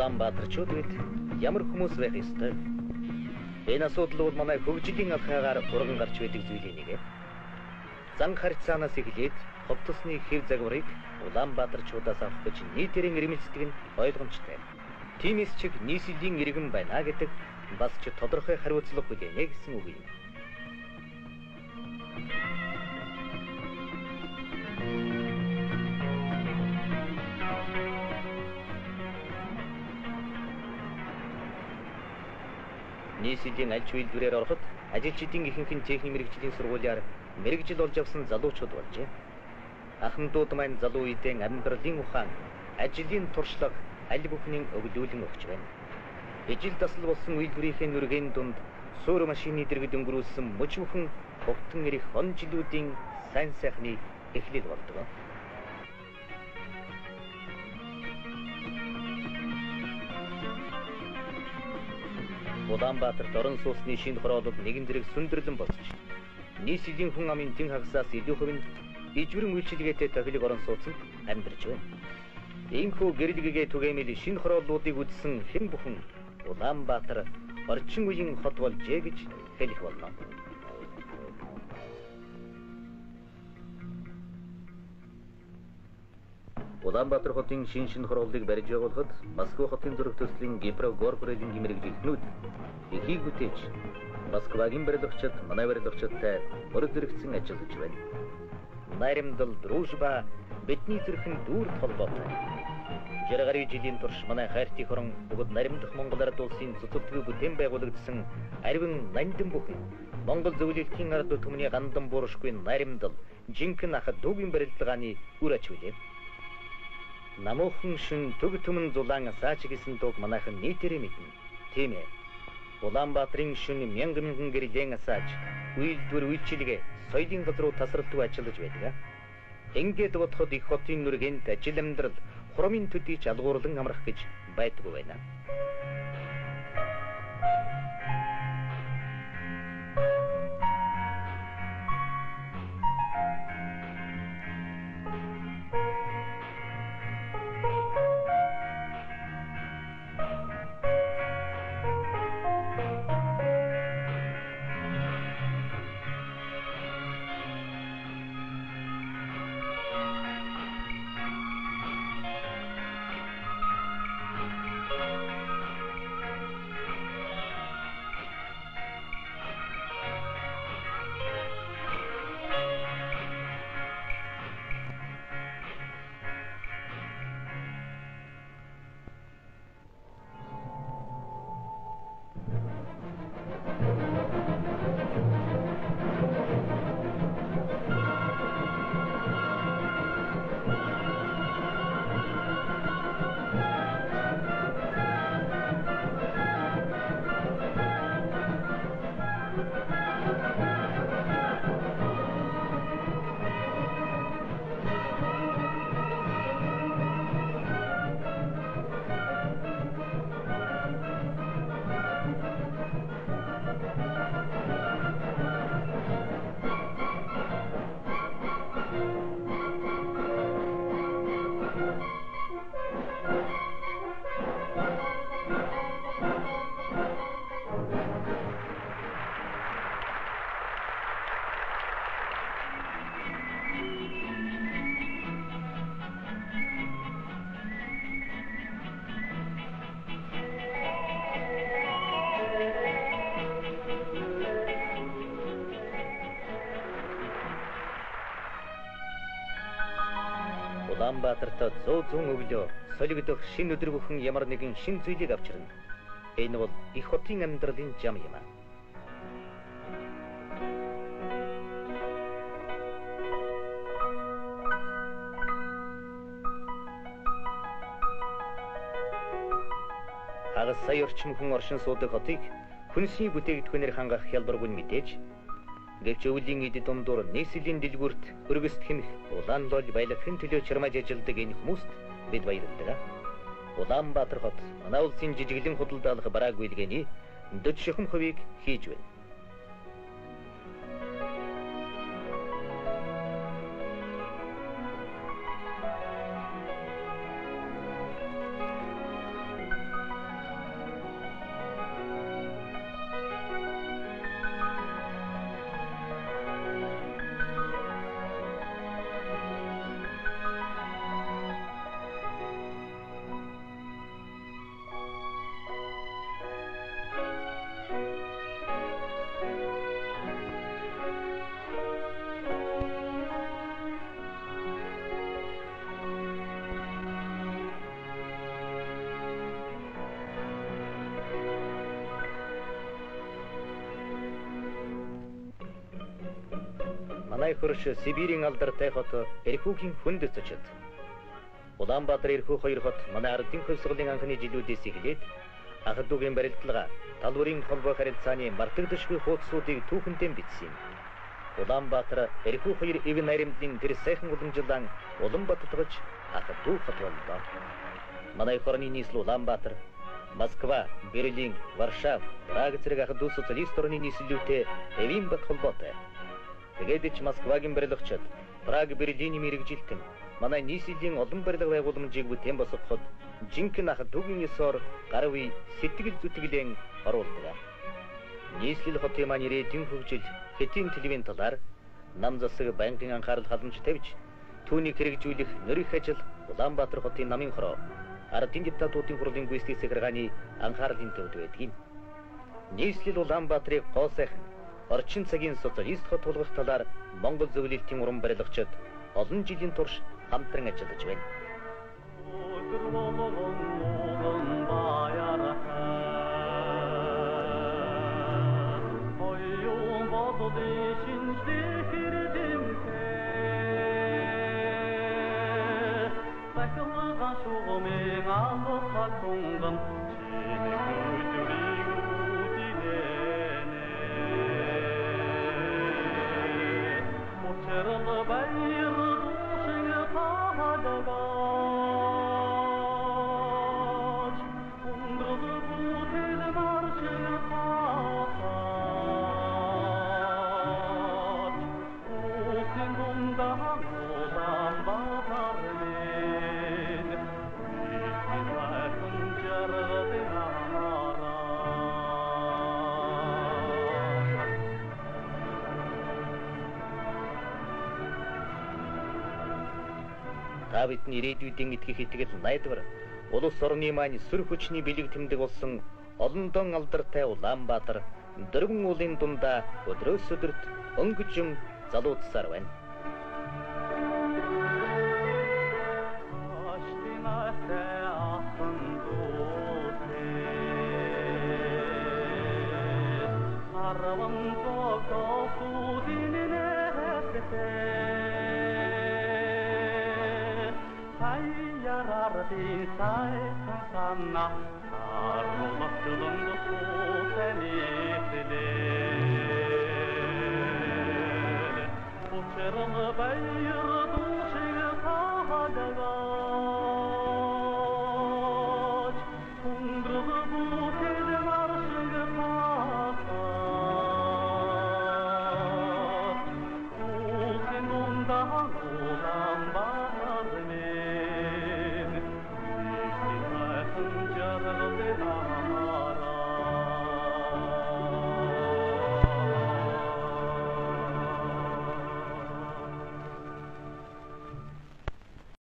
Улаанбаатарчууд бид ямар хүмүүс байх ёстой вэ? Энэ асуудал бол манай хөгжлийн алхаагаар урган гарч байдаг зүйлийн нэг. Зан харьцаанаас эхлээд хов тусны хэв загварыг Улаанбаатарчуудаас авах гэж нийтээрийн ирмэлцдэг нь ойлгомжтой. Тиймээс ч нийслэлийн иргэн байна гэдэг бас ч тодорхой хариуцлага хүлээнэ гэсэн үг юм. Нийслэлийн аль ч үйлдвэрээр ороход ажилчдын ихэнх нь техник мэрэгжлийн сургуулиар мэрэгжил болж авсан залуучууд болжээ. Ахмадууд маань залуу үедээ амьдралын ухаан, ажлын туршлага аль бүхнийг өглөөлөн өгч байна. Ижил дасал болсон үйлдвэрийн нүргээн дунд суур машины дэргэд өнгөрүүлсэн мөч бүхэн хөвтөн ирэх он жилүүдийн сайн сайхны эхлэл болдог. Улаанбаатарт орон сууцны шинэ хороолол нэгэн зэрэг сүндэрлэн болсож, нийслэлийн хүн амын тэн хагасаас илүү хувь нь ижвэрэн үйлчилгээтэй тохилог орон сууцнд амьдарч байна. Иймхүү гэрэлгэгээ түгээмэл шинэ хорооллуудыг үзсэн хэн бүхэн Улаанбаатар орчин үеийн хот болжээ гэж хэлэх болно. Улаанбаатар хотын шинэ хорооллыг барьж явуулахад Москва хотын зураг төслийн Гипрогоргорын мэрэгжилтнүүд эхийг бүтээж Москвагийн барилгачид манай барилгачидтай мөрөд зэрэгцэн ажиллаж байна. Наримдал дружба бидний зүрхэн дүүр толгойтой. 60 гаруй жилийн турш манай хайртын хорон бүгд наримдах Монгол ард улсын цэцэлтгүй бүтээн байгуулагдсан ариван нандин бүхэн Монгол зөвлөлтийн ард түмний гандан бууршгүй наримдал жинхэнэ ах дүүгийн барилгааны үр ач үлээ. Намуухан шин төг төмөн зулаан асаач гэсэн дууг манайхан нийтээрээ мэднэ. Тийм ээ. Улаанбаатарын шин мянган гэрлэн асаач үйлдвэр үйлчилгээ соёлын газруу тасралтгүй ажиллаж байдаг. Ингээд бодоход их хотын нүргэнд ажил амьдрал хурамын төдий жалгуурлан амрах гэж байдгүй байна. Улаанбаатарт зүүн өглөө солигдох шинэ өдөр бүхэн ямар нэгэн шинэ зүйлийг авчирна. Энэ бол их хотын амьдралын зам юм. Хагас сая орчим хүн оршин суудаг хотыг хүнсний бүтээгдэхүүнээр хангах хялбаргүй мэдээж. Гэвч өвлийн эд дундуур нийслэлийн дэлгүүрт өргөст хэмэх улаан лол баялагын төлөө чармаж ажилладаг энэ хүмүүст бид баярлалаа. Улаанбаатар хот манай улсын жижиглэн худалдаалах барааг үйлгээний 40% хийж байна. Манай хөрш Сибирийн алдар тайхот Эрхүүгийн хүндэс очид. Улаанбаатар Эрхүү хоёр хот манай ардын хөлсгөлийн анхны жилүүдээс эхлээд ах トゥ угийн барилдалгаа талбарын холбоо харилцааны мартагдашгүй хуудсуудыг түүхэндээ бичсэн юм. Улаанбаатар Эрхүү хоёр эв наримдын тэр сайхан уламжлан Улаанбаатар тагж ах トゥ хот боллоо. Манай хорны нийслэл Улаанбаатар, Москва, Берлин, Варшав, Праг зэрэг ах トゥ социалист орны нийслэлүүтэй эвийн бат холбоотой. Тэгээд ч Москвагийн барилгачид Праг, Берлиний мэрэгжилтэн манай нийслэлийн олон барилга байгууламжийг бүтээн босгоход жинхэнэ ах トゥ угийн ёсоор гар үе сэтгэл зүтгэлэн оруулдаг. Нийслэл хотын маань ирээдүйн хөгжил Хэтийн телевизийн талаар нам засаг байнгын анхаарал халамж тавьж түүнийг хэрэгжүүлэх нэрх ажил Улаанбаатар хотын намын хороо ардын депутатуудын хурлын гүйцэтгэх захиргааны анхаарлын төвд байдаг юм. Нийслэл Улаанбаатарыг гоо сайхан орчин цагийн социалист хот болгох талаар Монгол зөвлөлтийн уран барилгачид олон жилийн турш хамтран ажиллаж байна. Та бидний ирээдүйдэн итгэх итгэл найдвар улс орны маань сүр хүчний бэлэг тэмдэг болсон олон дон алдартай Улаанбаатар дөрвөн уулын дундаа өдрөөс өдөрт өнгөжим залуудсаар байна. Bayır